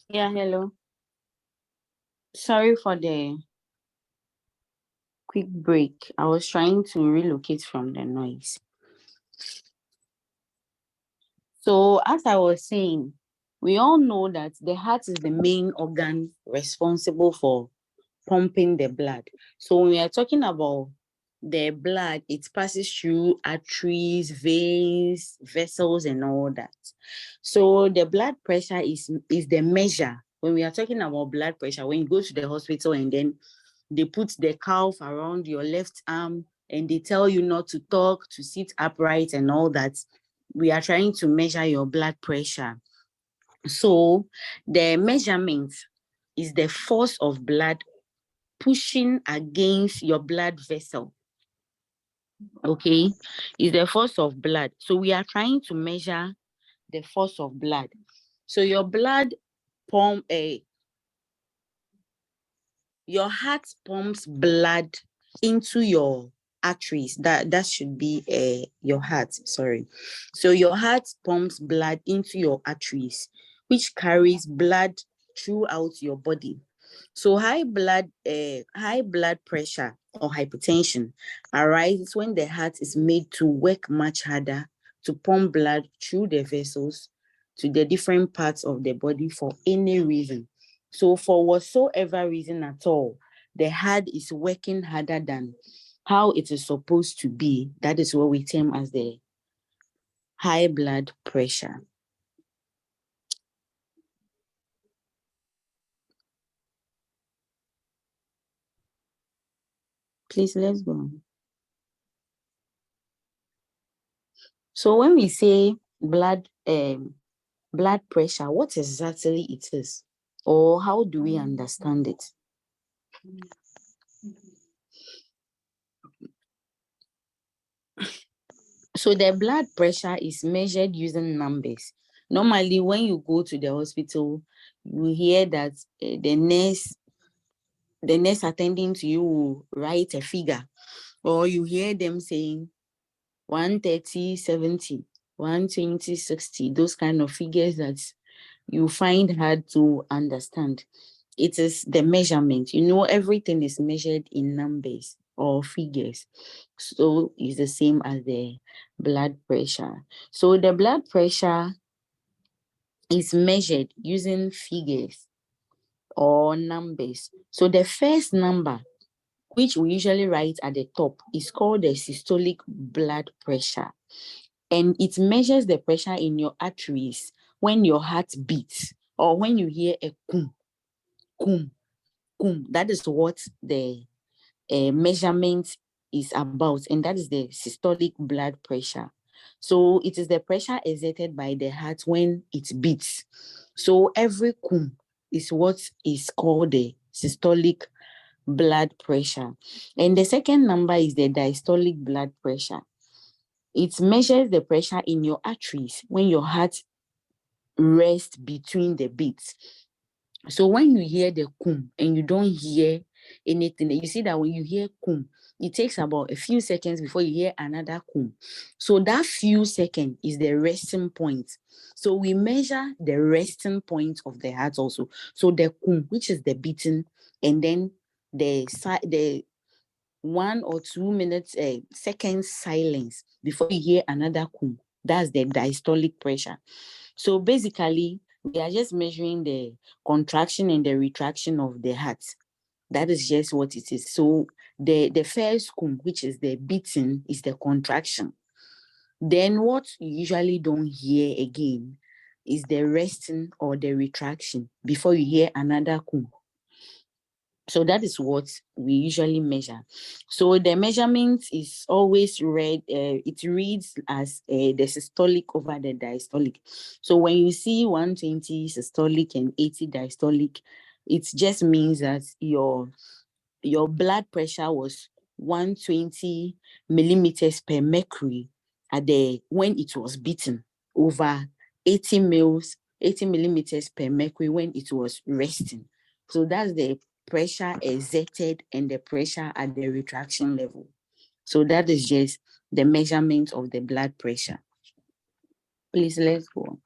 Yeah, hello. Sorry for the quick break. I was trying to relocate from the noise. So, as I was saying, we all know that the heart is the main organ responsible for pumping the blood. So, when we are talking about the blood, it passes through arteries, veins, vessels, and all that. So, the blood pressure is the measure. When we are talking about blood pressure, when you go to the hospital and then they put the cuff around your left arm and they tell you not to talk, to sit upright, and all that. We are trying to measure your blood pressure. So, the measurement is the force of blood pushing against your blood vessel. Okay, is the force of blood. So, we are trying to measure the force of blood. So, your blood pump, your heart pumps blood into your arteries. That should be your heart, sorry. So your heart pumps blood into your arteries, which carries blood throughout your body. So high blood pressure or hypertension arises when the heart is made to work much harder to pump blood through the vessels to the different parts of the body for any reason. So for whatsoever reason at all, the heart is working harder than how it is supposed to be. That is what we term as the high blood pressure. Please, let's go. So when we say blood pressure, what exactly it is, or how do we understand it? So the blood pressure is measured using numbers. Normally, when you go to the hospital, you hear that the nurse attending to you will write a figure, or you hear them saying 130, 70, 120, 60, those kind of figures that you find hard to understand. It is the measurement. Everything is measured in numbers or figures. So it's the same as the blood pressure. So the blood pressure is measured using figures or numbers. So the first number, which we usually write at the top, is called the systolic blood pressure. And it measures the pressure in your arteries when your heart beats or when you hear a kum, kum, kum. That is what the measurement is about, and that is the systolic blood pressure. So it is the pressure exerted by the heart when it beats. So every kum is what is called the systolic blood pressure. And the second number is the diastolic blood pressure. It measures the pressure in your arteries when your heart rests between the beats. So when you hear the kum and you don't hear anything, you see that when you hear kum, it takes about a few seconds before you hear another kum. So that few seconds is the resting point. So we measure the resting point of the heart also. So the kum, which is the beating, and then the 1 or 2 minutes seconds silence before you hear another kum. That's the diastolic pressure. So basically, we are just measuring the contraction and the retraction of the heart. That is just what it is. So the first kum, which is the beating, is the contraction. Then what you usually don't hear again is the resting or the retraction before you hear another kum. So that is what we usually measure. So the measurement is always it reads as the systolic over the diastolic. So when you see 120 systolic and 80 diastolic, it just means that your blood pressure was 120 millimeters per mercury at the when it was beaten, over 80 millimeters per mercury when it was resting. So that's the pressure exerted and the pressure at the retraction level. So that is just the measurement of the blood pressure. Please, let's go on.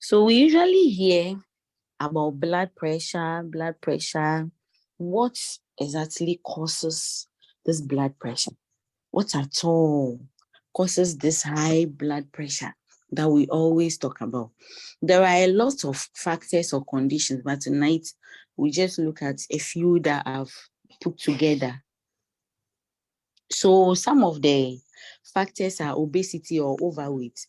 So we usually hear about blood pressure. What exactly causes this blood pressure? What at all causes this high blood pressure that we always talk about? There are a lot of factors or conditions, but tonight we just look at a few that I've put together. So some of the factors are obesity or overweight.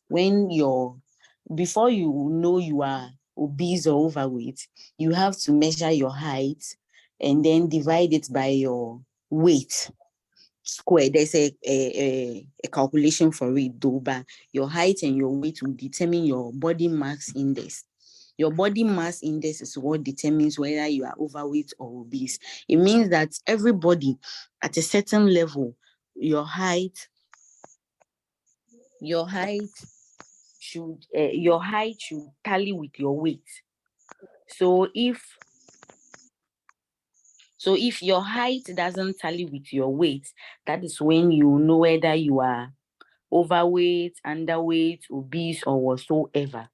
Before you know you are obese or overweight, you have to measure your height and then divide it by your weight square. There's a calculation for it though, but your height and your weight will determine your body mass index. Your body mass index is what determines whether you are overweight or obese. It means that everybody at a certain level, your height should tally with your weight. So if your height doesn't tally with your weight, that is when you know whether you are overweight, underweight, obese, or whatsoever.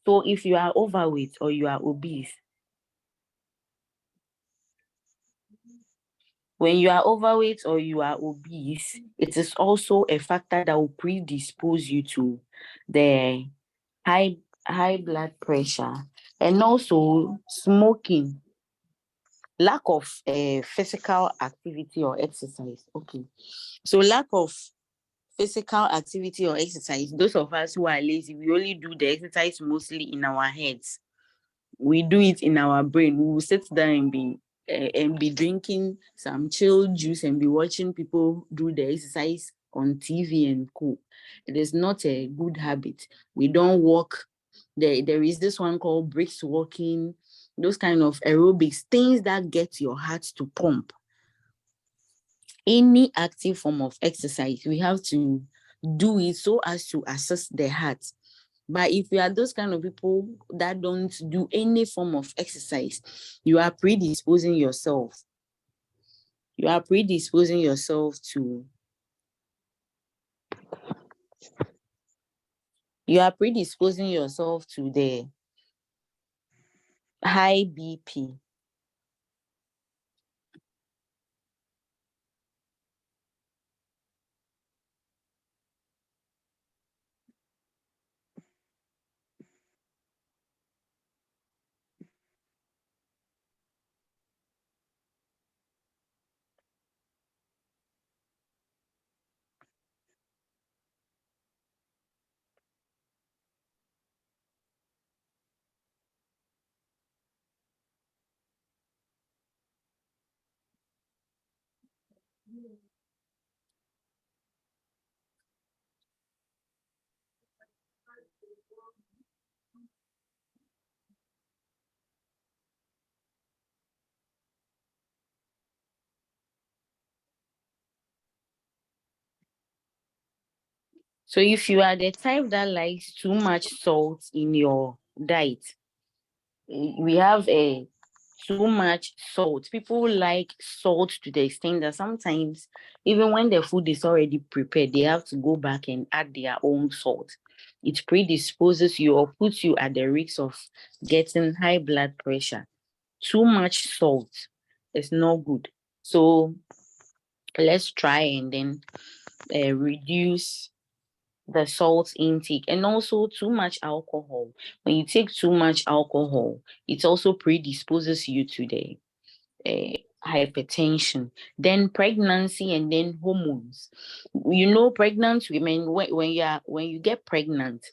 So if you are overweight or you are obese, when you are overweight or you are obese, it is also a factor that will predispose you to the high blood pressure. And also smoking, lack of physical activity or exercise. Okay, so lack of physical activity or exercise, those of us who are lazy, we only do the exercise mostly in our heads. We do it in our brain. We will sit down and be drinking some chilled juice and be watching people do the exercise on TV and co. It is not a good habit. We don't walk. There is this one called brisk walking, those kind of aerobics, things that get your heart to pump. Any active form of exercise, we have to do it so as to assist the heart. But if you are those kind of people that don't do any form of exercise, you are predisposing yourself. You are predisposing yourself to the high BP. So if you are the type that likes too much salt in your diet, we have a too much salt. People like salt to the extent that sometimes even when the food is already prepared, they have to go back and add their own salt. It predisposes you or puts you at the risk of getting high blood pressure. Too much salt is not good. So let's try and then reduce the salt intake. And also too much alcohol. When you take too much alcohol, it also predisposes you to the hypertension. Then pregnancy and then hormones. Pregnant women, when you get pregnant,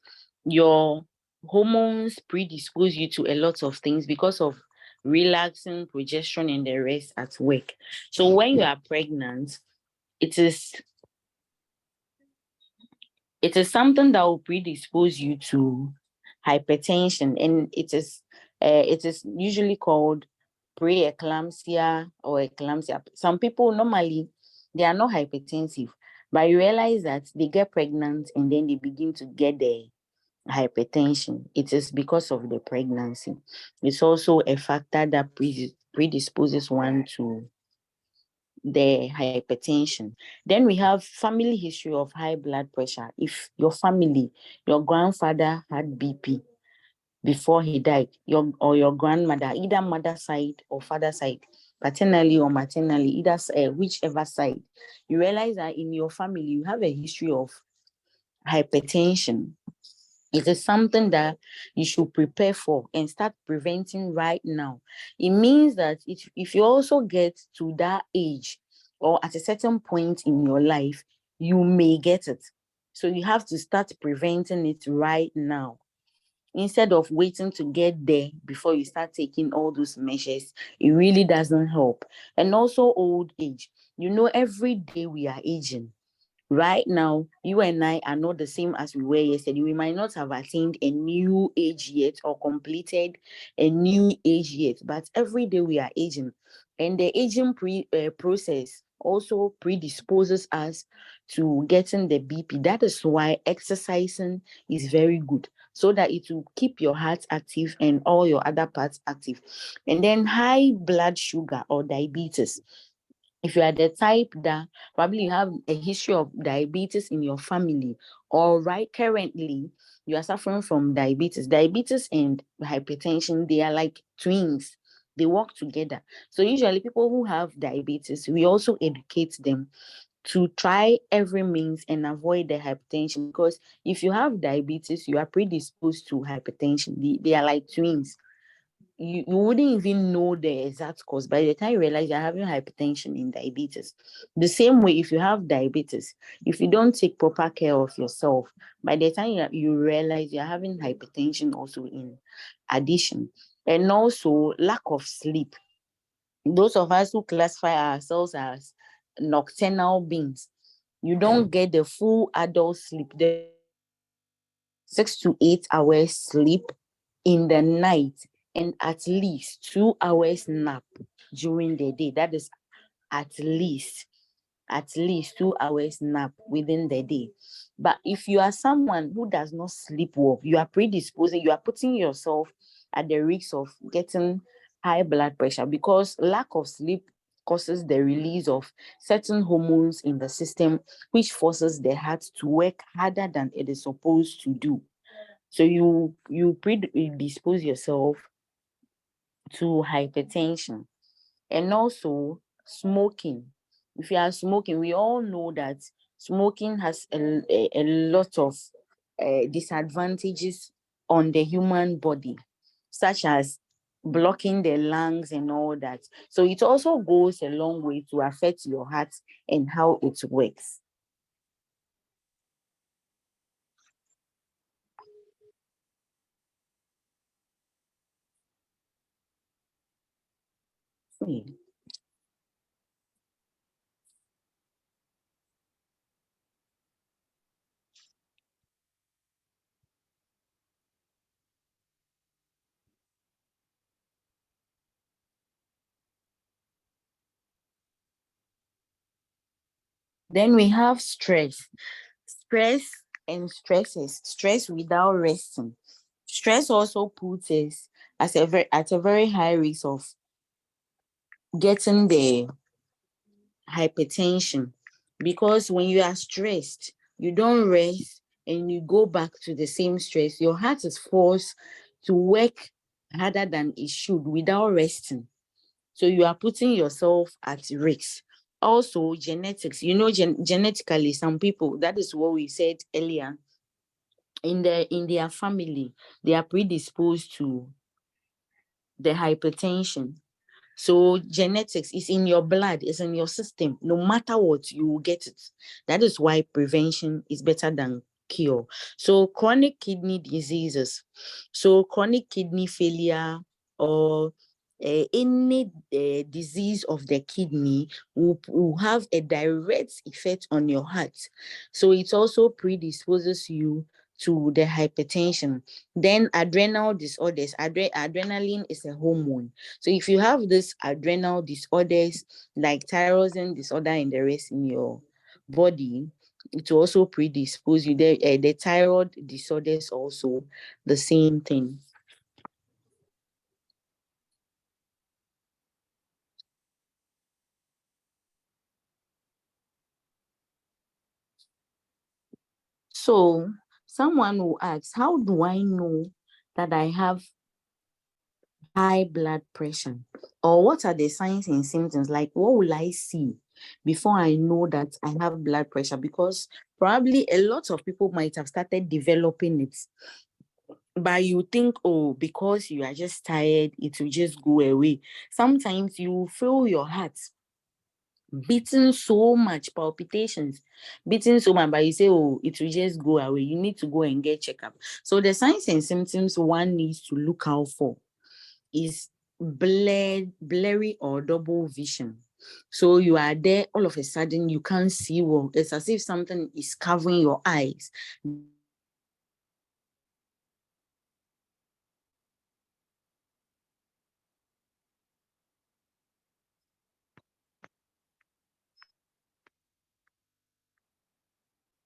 your hormones predispose you to a lot of things because of relaxing, progesterone, and the rest at work. So when you are pregnant, it is something that will predispose you to hypertension, and it is usually called preeclampsia or eclampsia. Some people normally they are not hypertensive, but you realize that they get pregnant and then they begin to get the hypertension. It is because of the pregnancy. It's also a factor that predisposes one to the hypertension. Then we have family history of high blood pressure. If your grandfather had BP, before he died, your grandmother, either mother side or father side, paternally or maternally, either whichever side, you realize that in your family you have a history of hypertension, it is something that you should prepare for and start preventing right now. It means that if you also get to that age or at a certain point in your life, you may get it. So you have to start preventing it right now instead of waiting to get there before you start taking all those measures. It really doesn't help. And also old age. Every day we are aging. Right now, you and I are not the same as we were yesterday. We might not have attained a new age yet or completed a new age yet, but every day we are aging. And the aging process also predisposes us to getting the BP. That is why exercising is very good, so that it will keep your heart active and all your other parts active. And then high blood sugar or diabetes. If you are the type that probably you have a history of diabetes in your family, or right currently you are suffering from diabetes and hypertension, they are like twins. They work together. So usually people who have diabetes, we also educate them to try every means and avoid the hypertension, because if you have diabetes, you are predisposed to hypertension. They are like twins. You wouldn't even know the exact cause by the time you realize you're having hypertension and diabetes. The same way, if you have diabetes, if you don't take proper care of yourself, by the time you realize you're having hypertension also in addition. And also lack of sleep. Those of us who classify ourselves as nocturnal beings, you don't get the full adult sleep, the 6 to 8 hours sleep in the night, and at least 2 hours nap during the day. That is at least 2 hours nap within the day. But if you are someone who does not sleep well, you are predisposing, you are putting yourself at the risk of getting high blood pressure, because lack of sleep causes the release of certain hormones in the system, which forces the heart to work harder than it is supposed to do. So you predispose yourself to hypertension. And also smoking. If you are smoking, we all know that smoking has a lot of disadvantages on the human body, such as blocking the lungs and all that. So it also goes a long way to affect your heart and how it works. Hmm. Then we have stress. Stress and stresses. Stress without resting. Stress also puts us at a very high risk of getting the hypertension, because when you are stressed, you don't rest and you go back to the same stress, your heart is forced to work harder than it should without resting. So you are putting yourself at risk. Also, genetics. Genetically, some people, that is what we said earlier, in their family, they are predisposed to the hypertension. So genetics is in your blood, it's in your system. No matter what, you will get it. That is why prevention is better than cure. So chronic kidney diseases, so chronic kidney failure, or any disease of the kidney will have a direct effect on your heart. So it also predisposes you to the hypertension. Then adrenal disorders. Adrenaline is a hormone. So if you have this adrenal disorders like thyroid disorder and the rest in your body, it will also predispose you. The thyroid disorders also the same thing. So someone will ask, how do I know that I have high blood pressure? Or what are the signs and symptoms? Like, what will I see before I know that I have blood pressure? Because probably a lot of people might have started developing it, but you think, oh, because you are just tired, it will just go away. Sometimes you feel your heart beating so much, palpitations, beating so much, but you say, oh, it will just go away. You need to go and get checkup. So the signs and symptoms one needs to look out for is blurry or double vision. So you are there, all of a sudden you can't see well. It's as if something is covering your eyes.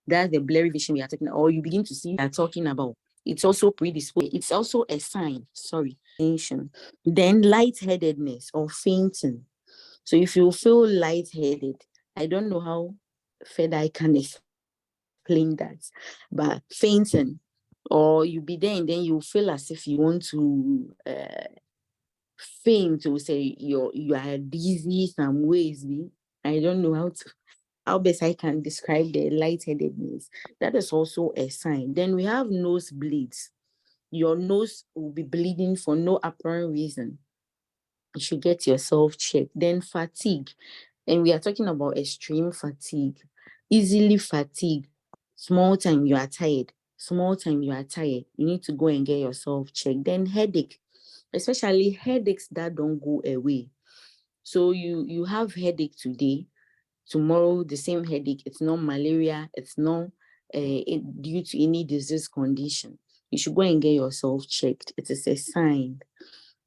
That's the blurry vision we are talking about, or you begin to see we are talking about. It's also predisposed. It's also a sign, sorry, tension. Then lightheadedness or fainting. So if you feel lightheaded, I don't know how further I can explain that, but fainting, or you be there and then you feel as if you want to faint, to say you are dizzy some ways. I don't know how best I can describe the lightheadedness. That is also a sign. Then we have nosebleeds. Your nose will be bleeding for no apparent reason. You should get yourself checked. Then fatigue. And we are talking about extreme fatigue. Easily fatigued. Small time you are tired. Small time you are tired. You need to go and get yourself checked. Then headache. Especially headaches that don't go away. So you have headache today, tomorrow the same headache. It's not malaria, it's not due to any disease condition. You should go and get yourself checked. It is a sign.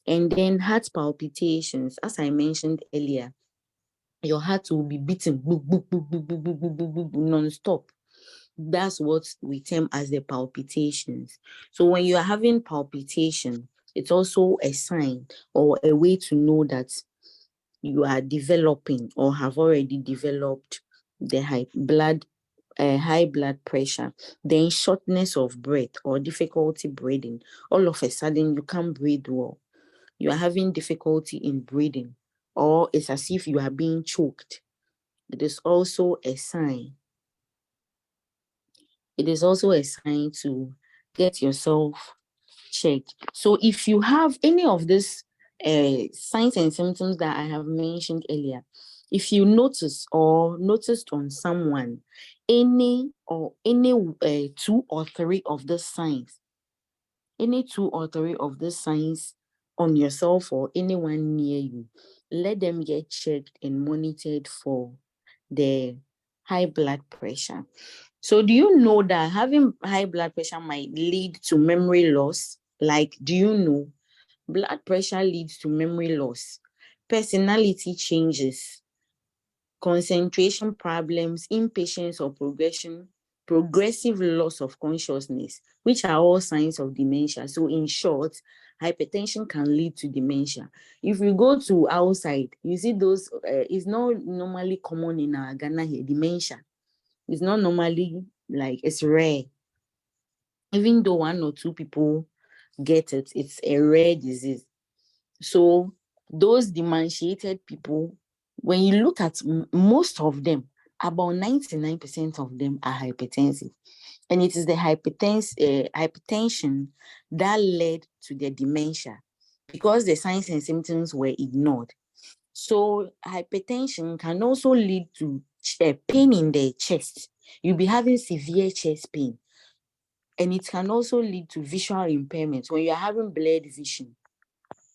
And then heart palpitations, as I mentioned earlier, your heart will be beating boop, boop, boop, boop, boop, boop, boop, boop, boop, boop, non-stop. That's what we term as the palpitations. So when you are having palpitation, it's also a sign or a way to know that you are developing or have already developed the high blood pressure. Then shortness of breath or difficulty breathing. All of a sudden, you can't breathe well. You are having difficulty in breathing, or it's as if you are being choked. It is also a sign. It is also a sign to get yourself checked. So if you have any of these signs and symptoms that I have mentioned earlier, if you notice or noticed on someone any two or three of the signs, any two or three of the signs on yourself or anyone near you, let them get checked and monitored for the high blood pressure. So do you know that having high blood pressure might lead to memory loss? Like, do you know blood pressure leads to memory loss, personality changes, concentration problems, impatience or progressive loss of consciousness, which are all signs of dementia. So in short, hypertension can lead to dementia. If we go to outside, you see those, it's not normally common in our Ghana here, dementia. It's not normally, like, it's rare. Even though one or two people get it, it's a rare disease. So those dementiated people, when you look at most of them, about 99% of them are hypertensive. And it is the hypertension that led to the dementia because the signs and symptoms were ignored. So hypertension can also lead to pain in the chest. You'll be having severe chest pain. And it can also lead to visual impairment when you're having blurred vision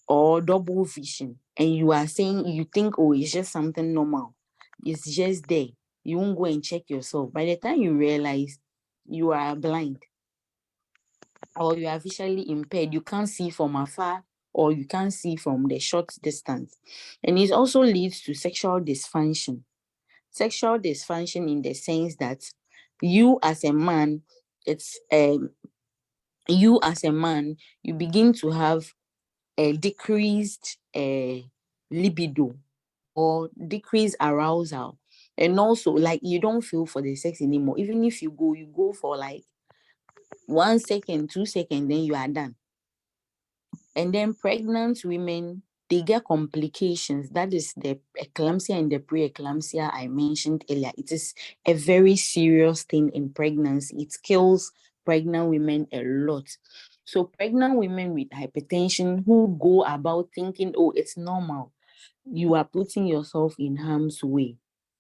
or double vision, and you are saying, you think, oh, it's just something normal, it's just there, you won't go and check yourself. By the time you realize, you are blind or you are visually impaired, you can't see from afar or you can't see from the short distance. And it also leads to sexual dysfunction. Sexual dysfunction in the sense that you as a man, it's you as a man, you begin to have a decreased libido or decreased arousal. And also, like, you don't feel for the sex anymore. Even if you go for like 1 second, 2 seconds, then you are done. And then pregnant women, they get complications. That is the eclampsia and the pre-eclampsia I mentioned earlier. It is a very serious thing in pregnancy. It kills pregnant women a lot. So pregnant women with hypertension who go about thinking, oh, it's normal, you are putting yourself in harm's way.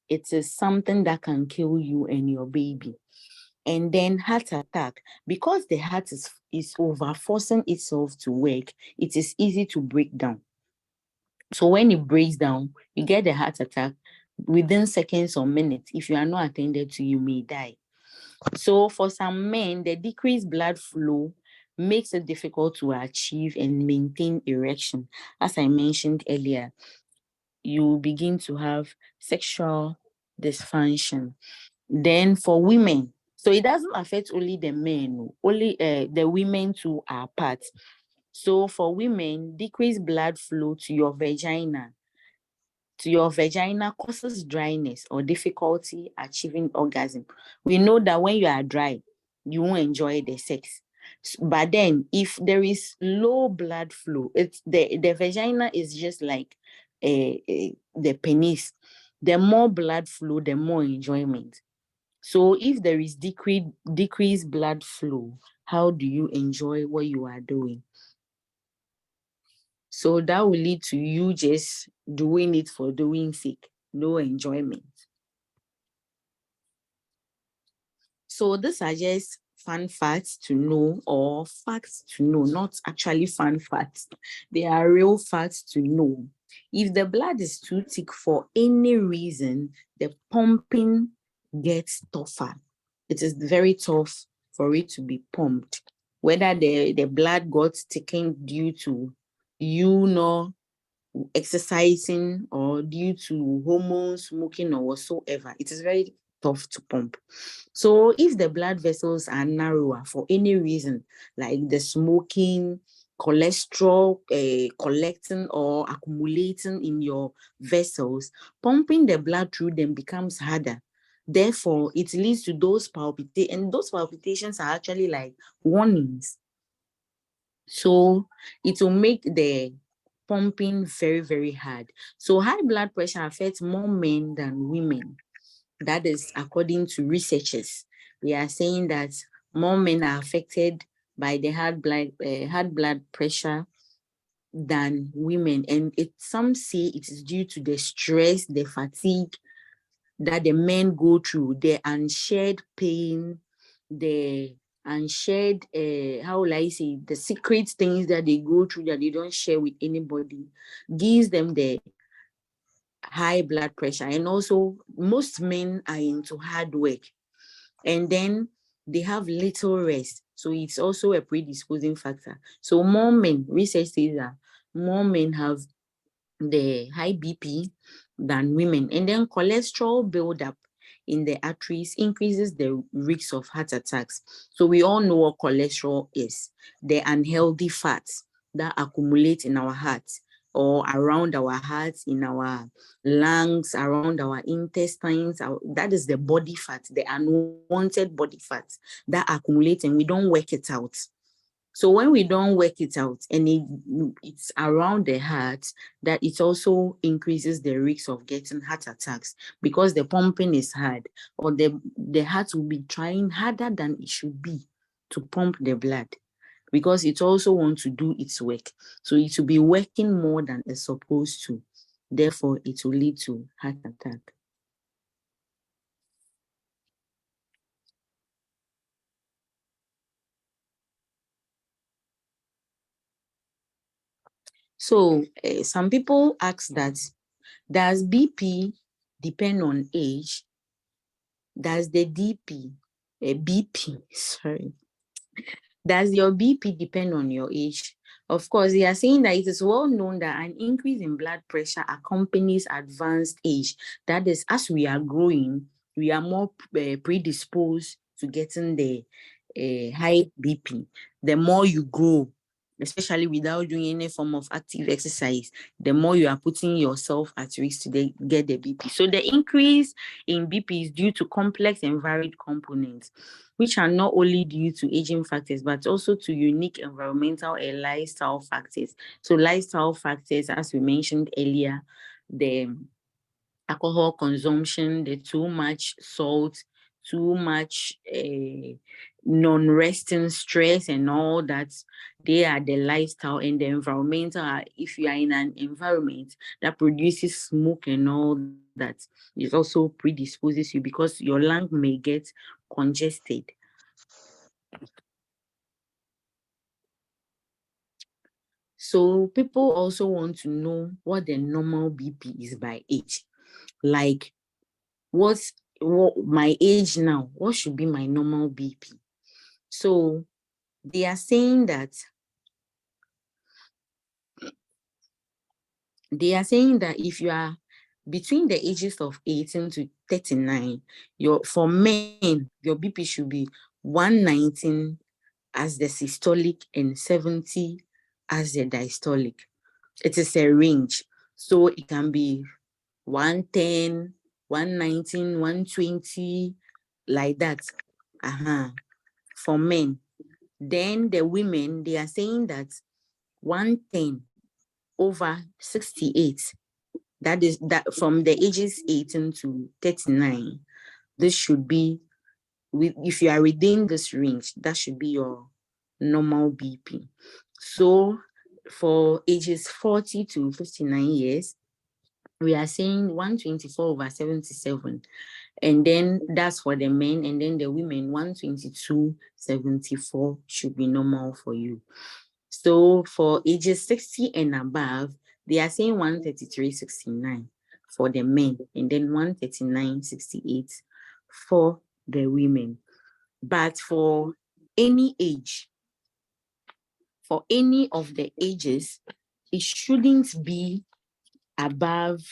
It is something that can kill you and your baby. And then heart attack, because the heart is over forcing itself to work, it is easy to break down. So when it breaks down, you get the heart attack within seconds or minutes. If you are not attended to, you may die. So for some men, the decreased blood flow makes it difficult to achieve and maintain erection. As I mentioned earlier, you begin to have sexual dysfunction. Then for women, so it doesn't affect only the men, only the women too are part. So for women, decreased blood flow to your vagina causes dryness or difficulty achieving orgasm. We know that when you are dry, you won't enjoy the sex. But then if there is low blood flow, it's the vagina is just like the penis. The more blood flow, the more enjoyment. So if there is decreased blood flow, how do you enjoy what you are doing? So that will lead to you just doing it for doing sake, no enjoyment. So these are just fun facts to know, or facts to know, not actually fun facts. They are real facts to know. If the blood is too thick for any reason, the pumping gets tougher. It is very tough for it to be pumped. Whether the blood got thickened due to you know exercising or due to hormones, smoking, or whatsoever, it is very tough to pump. So if the blood vessels are narrower for any reason, like the smoking, cholesterol collecting or accumulating in your vessels, pumping the blood through them becomes harder. Therefore, it leads to those palpitations, and those palpitations are actually like warnings. So it will make the pumping very, very hard. So high blood pressure affects more men than women. That is according to researchers. They are saying that more men are affected by the high blood pressure than women. And some say it is due to the stress, the fatigue that the men go through, the unshared pain, the unshared, how will I say, the secret things that they go through that they don't share with anybody, gives them the high blood pressure. And also, most men are into hard work, and then they have little rest. So it's also a predisposing factor. So more men, research says that more men have the high BP than women. And then cholesterol buildup in the arteries increases the risk of heart attacks. So we all know what cholesterol is, the unhealthy fats that accumulate in our hearts or around our hearts, in our lungs, around our intestines. That is the body fat, the unwanted body fat that accumulates and we don't work it out. So when we don't work it out and it's around the heart, that it also increases the risk of getting heart attacks because the pumping is hard, or the heart will be trying harder than it should be to pump the blood because it also wants to do its work. So it will be working more than it's supposed to. Therefore, it will lead to heart attack. So some people ask that, does BP depend on age? Does the BP, sorry, does your BP depend on your age? Of course, they are saying that it is well known that an increase in blood pressure accompanies advanced age. That is, as we are growing, we are more predisposed to getting the high BP. The more you grow, especially without doing any form of active exercise, the more you are putting yourself at risk to get the BP. So the increase in BP is due to complex and varied components, which are not only due to aging factors, but also to unique environmental and lifestyle factors. So lifestyle factors, as we mentioned earlier, the alcohol consumption, the too much salt, too much non-resting stress and all that, they are the lifestyle. And the environmental, if you are in an environment that produces smoke and all that, it also predisposes you because your lung may get congested. So people also want to know what the normal BP is by age. Like, what my age now, what should be my normal BP? So they are saying that if you are between the ages of 18 to 39, for men, your BP should be 119 as the systolic and 70 as the diastolic. It is a range. So it can be 110, 119, 120, like that. For men. Then the women, they are saying that 110 over 68, that is that from the ages 18 to 39, this should be, if you are within this range, that should be your normal BP. So for ages 40 to 59 years, we are saying 124 over 77. And then that's for the men, and then the women, 122.74 should be normal for you. So for ages 60 and above, they are saying 133.69 for the men, and then 139.68 for the women. But for any age, for any of the ages, it shouldn't be above,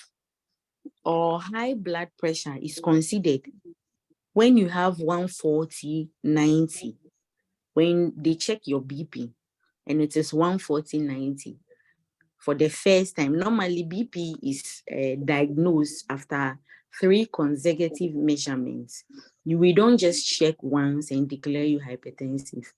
or high blood pressure is considered when you have 140/90. When they check your BP and it is 140/90 for the first time, normally BP is diagnosed after 3 consecutive measurements. We don't just check once and declare you hypertensive.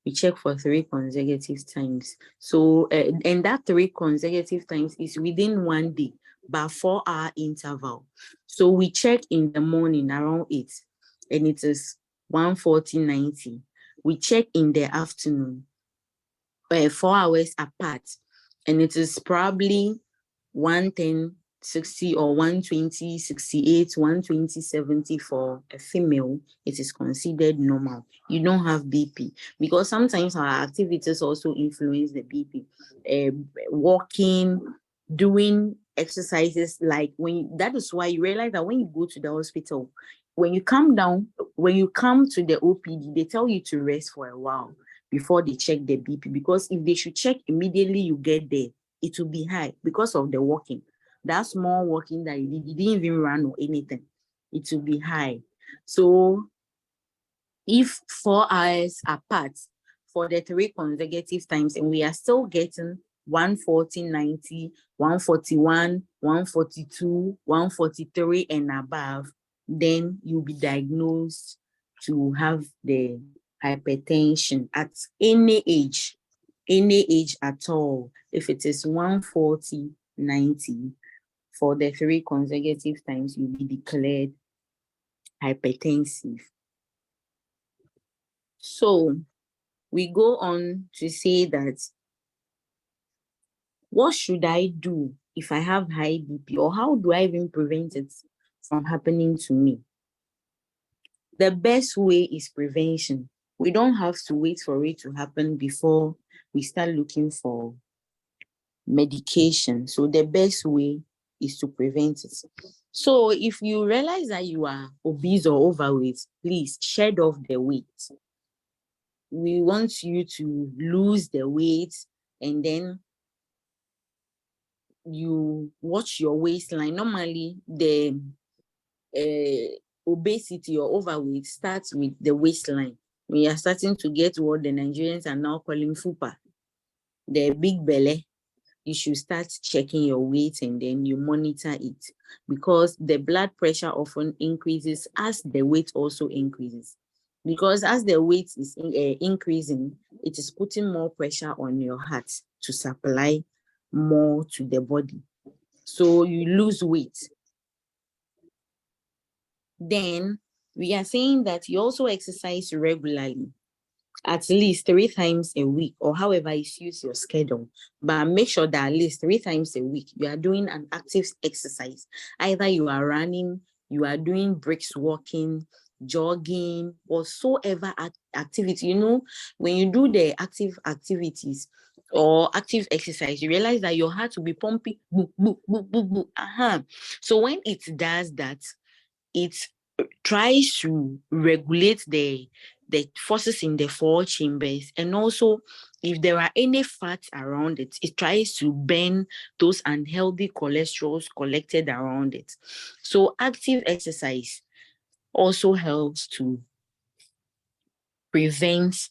We check for 3 consecutive times. So, and that 3 consecutive times is within 1 day, but 4-hour interval. So we check in the morning around 8, and it is 140/90. We check in the afternoon, 4 hours apart, and it is probably 110/60 or 120/68, 120/70 for a female. It is considered normal. You don't have BP, because sometimes our activities also influence the BP. Walking, doing exercises, like that is why you realize that when you go to the hospital, when you come to the OPD, they tell you to rest for a while before they check the BP, because if they should check immediately you get there, it will be high because of the walking. That small walking that you didn't even run or anything, it will be high. So if 4 hours apart for the 3 consecutive times, and we are still getting 140/90, 141, 142, 143 and above, then you'll be diagnosed to have the hypertension at any age at all. If it is 140/90 for the 3 consecutive times, you'll be declared hypertensive. So we go on to say that, what should I do if I have high BP, or how do I even prevent it from happening to me? The best way is prevention. We don't have to wait for it to happen before we start looking for medication. So the best way is to prevent it. So if you realize that you are obese or overweight, please shed off the weight. We want you to lose the weight, and then you watch your waistline. Normally, the obesity or overweight starts with the waistline. We are starting to get what the Nigerians are now calling fupa. the big belly, you should start checking your weight and then you monitor it, because the blood pressure often increases as the weight also increases. Because as the weight is increasing, it is putting more pressure on your heart to supply more to the body. So you lose weight. Then we are saying that you also exercise regularly, at least 3 times a week, or however you suits your schedule. But make sure that at least 3 times a week you are doing an active exercise. Either you are running, you are doing brisk walking, jogging, whatsoever activity. When you do the active activities or active exercise, you realize that your heart will be pumping, boo, boo, boo, boo, boo. So when it does that, it tries to regulate the forces in the 4 chambers, and also if there are any fats around it, it tries to burn those unhealthy cholesterols collected around it. So active exercise also helps to prevent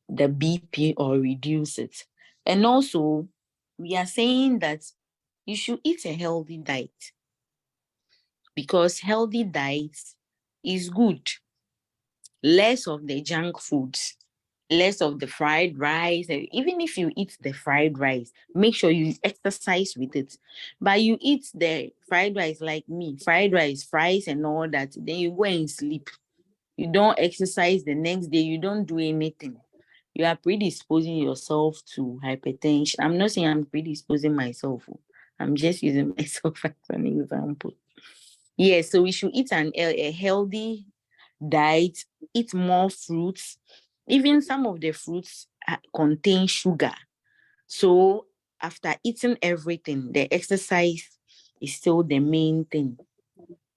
the BP or reduce it. And also we are saying that you should eat a healthy diet, because healthy diet is good. Less of the junk foods, less of the fried rice. Even if you eat the fried rice, make sure you exercise with it. But you eat the fried rice like me, fried rice, fries and all that, then you go and sleep. You don't exercise the next day, you don't do anything. You are predisposing yourself to hypertension. I'm not saying I'm predisposing myself. I'm just using myself as an example. Yeah, so we should eat a healthy diet, eat more fruits. Even some of the fruits contain sugar. So after eating everything, the exercise is still the main thing.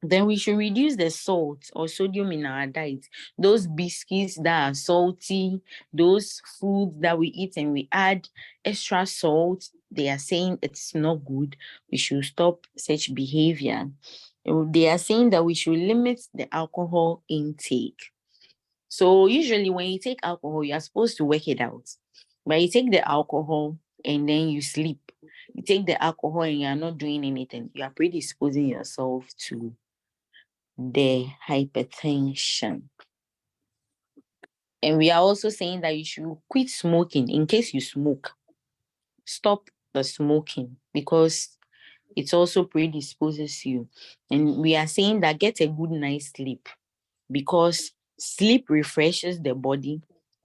Then we should reduce the salt or sodium in our diet. Those biscuits that are salty, those foods that we eat and we add extra salt, they are saying it's not good. We should stop such behavior. They are saying that we should limit the alcohol intake. So usually when you take alcohol, you are supposed to work it out. But you take the alcohol and then you sleep. You take the alcohol and you are not doing anything. You are predisposing yourself to the hypertension. And we are also saying that you should quit smoking. In case you smoke, stop the smoking, because it also predisposes you. And we are saying that get a good night's sleep, because sleep refreshes the body,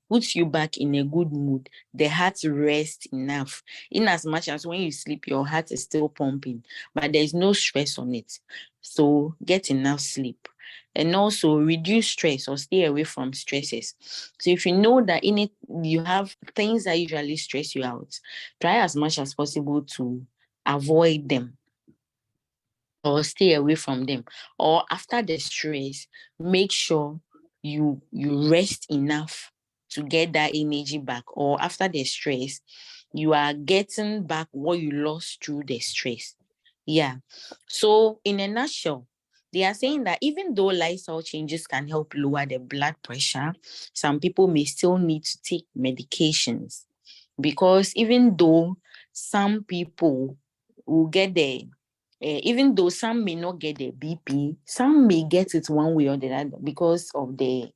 puts you back in a good mood. The heart rests enough. In as much as when you sleep, your heart is still pumping, but there's no stress on it. So get enough sleep. And also reduce stress or stay away from stresses. So if you know that in it you have things that usually stress you out, try as much as possible to avoid them or stay away from them. Or after the stress, make sure you rest enough to get that energy back. Or after the stress, you are getting back what you lost through the stress. Yeah. So in a nutshell, they are saying that even though lifestyle changes can help lower the blood pressure, some people may still need to take medications, because even though some people will get the even though some may not get the BP, some may get it one way or the other because of the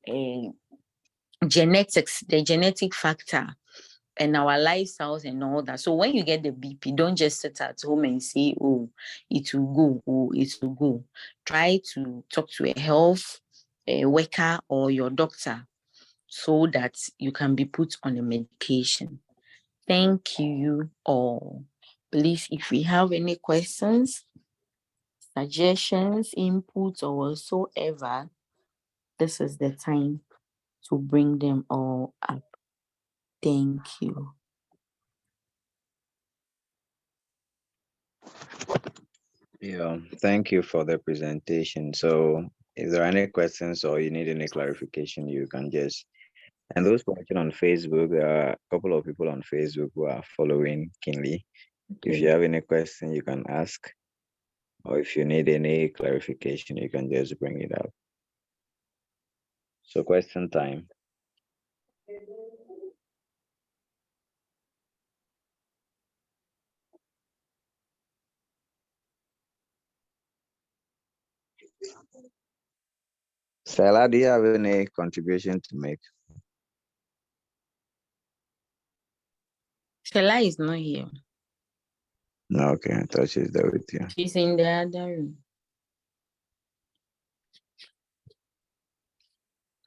uh, genetics, the genetic factor, and our lifestyles and all that. So when you get the BP, don't just sit at home and say, oh, it will go, oh, it will go. Try to talk to a health worker or your doctor so that you can be put on a medication. Thank you all. Please, if we have any questions, suggestions, inputs, or whatsoever, this is the time to bring them all up. Thank you. Yeah, thank you for the presentation. So, if there are any questions or you need any clarification, you can just. And those watching on Facebook, there are a couple of people on Facebook who are following keenly. If you Okay. have any question, you can ask, or if you need any clarification, you can just bring it up. So, question time. Stella, do you have any contribution to make? Stella is not here. No, okay, I thought she's there with you. She's in the other room.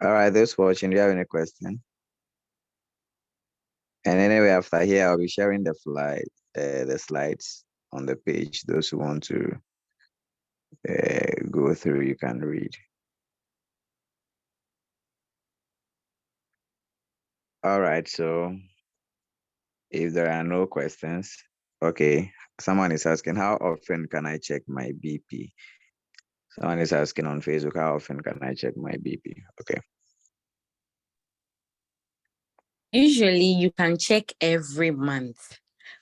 All right, those watching, do you have any question? And anyway, after here, I'll be sharing the slides on the page. Those who want to go through, you can read. All right, so if there are no questions, okay. Someone is asking, how often can I check my BP? Someone is asking on Facebook, how often can I check my BP? Okay. Usually you can check every month.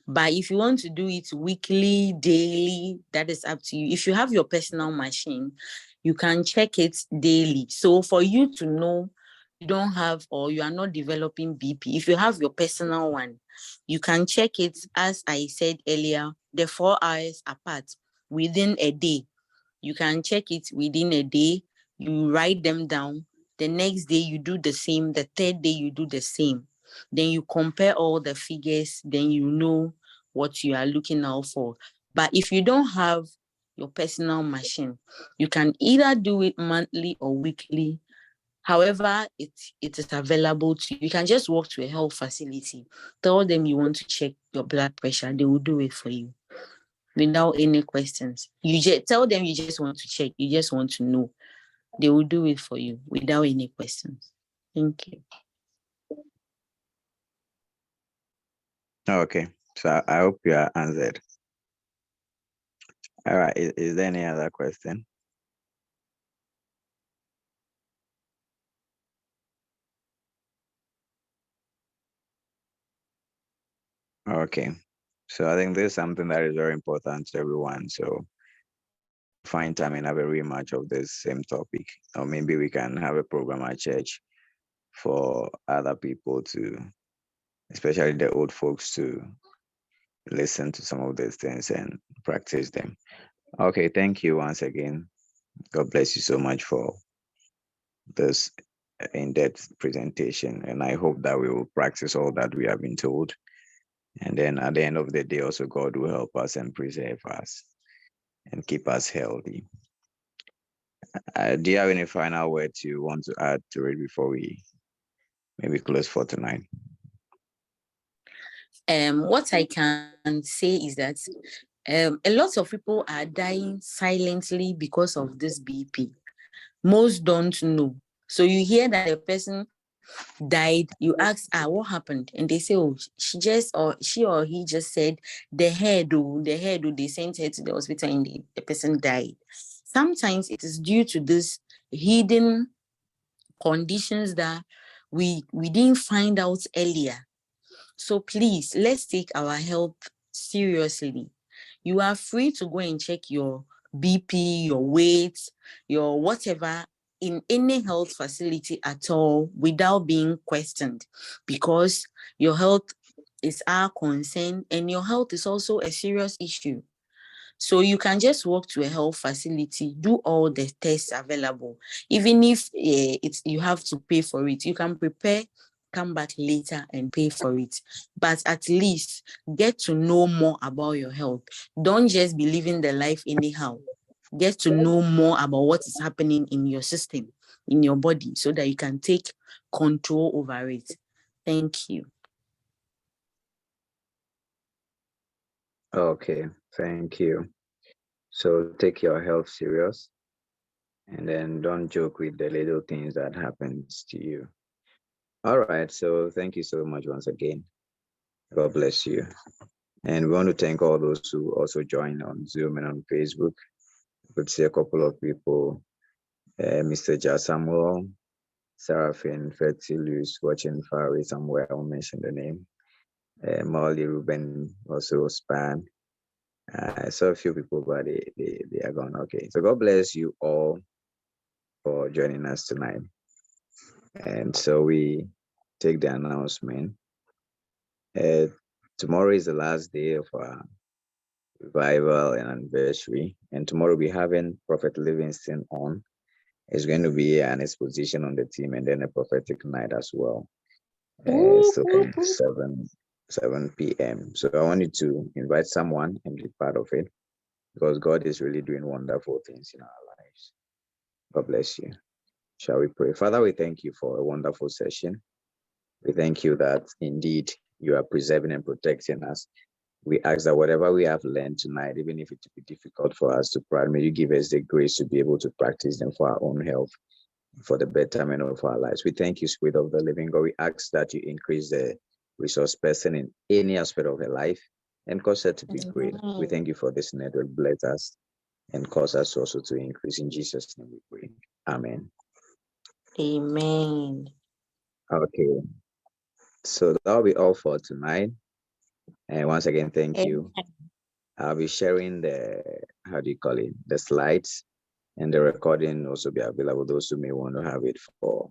But if you want to do it weekly, daily, that is up to you. If you have your personal machine, you can check it daily. So for you to know you don't have or you are not developing BP, if you have your personal one, you can check it, as I said earlier, the 4 hours apart within a day. You can check it within a day. You write them down. The next day you do the same. The third day you do the same. Then you compare all the figures. Then you know what you are looking out for. But if you don't have your personal machine, you can either do it monthly or weekly. However, it is available to you. You can just walk to a health facility. Tell them you want to check your blood pressure. They will do it for you without any questions. You just tell them you just want to check, you just want to know. They will do it for you without any questions. Thank you. Okay, so I hope you are answered. All right, is there any other question? Okay, so I think this is something that is very important to everyone. So find time and have a rematch of this same topic, or maybe we can have a program at church for other people to, especially the old folks, to listen to some of these things and practice them. Okay, thank you once again. God bless you so much for this in-depth presentation, and I hope that we will practice all that we have been told. And then at the end of the day, also God will help us and preserve us and keep us healthy. Do you have any final words you want to add to it before we maybe close for tonight? What I can say is that a lot of people are dying silently because of this BP. Most don't know. So you hear that a person died, you ask, what happened? And they say, oh, she or he just said the head, they sent her to the hospital and the person died. Sometimes it is due to this hidden conditions that we didn't find out earlier. So please, let's take our health seriously. You are free to go and check your BP, your weight, your whatever in any health facility at all without being questioned, because your health is our concern and your health is also a serious issue. So you can just walk to a health facility, do all the tests available. Even if you have to pay for it, you can prepare, come back later and pay for it. But at least get to know more about your health. Don't just be living the life anyhow. Get to know more about what is happening in your system, in your body, so that you can take control over it. Thank you. Okay, thank you. So take your health serious, and then don't joke with the little things that happens to you. All right, so thank you so much once again. God bless you. And we want to thank all those who also joined on Zoom and on Facebook. We could see a couple of people, Mr. Jasamuel, Seraphine, Fertilus, watching far away somewhere, I'll mention the name. Molly, Ruben, also Span. I saw a few people, but they are gone. Okay, so God bless you all for joining us tonight. And so we take the announcement. Uh, Tomorrow is the last day of our revival and anniversary. And tomorrow we're having Prophet Livingston on. It's going to be an exposition on the team and then a prophetic night as well. So from 7 p.m. So I want you to invite someone and be part of it because God is really doing wonderful things in our lives. God bless you. Shall we pray? Father, we thank you for a wonderful session. We thank you that indeed you are preserving and protecting us. We ask that whatever we have learned tonight, even if it be difficult for us to practice, may you give us the grace to be able to practice them for our own health, for the betterment of our lives. We thank you, Spirit of the living God. We ask that you increase the resource person in any aspect of her life and cause her to be great. We thank you for this network. Bless us and cause us also to increase. In Jesus' name we pray. Amen. Amen. Okay. So that'll be all for tonight. And once again, thank you. I'll be sharing the, the slides, and the recording also be available. Those who may want to have it for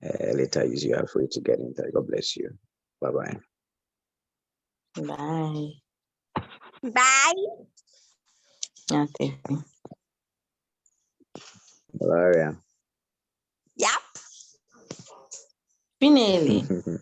later use, you are free to get in touch. God bless you. Bye-bye. Bye. Bye. Okay. Gloria. Yep. Finally.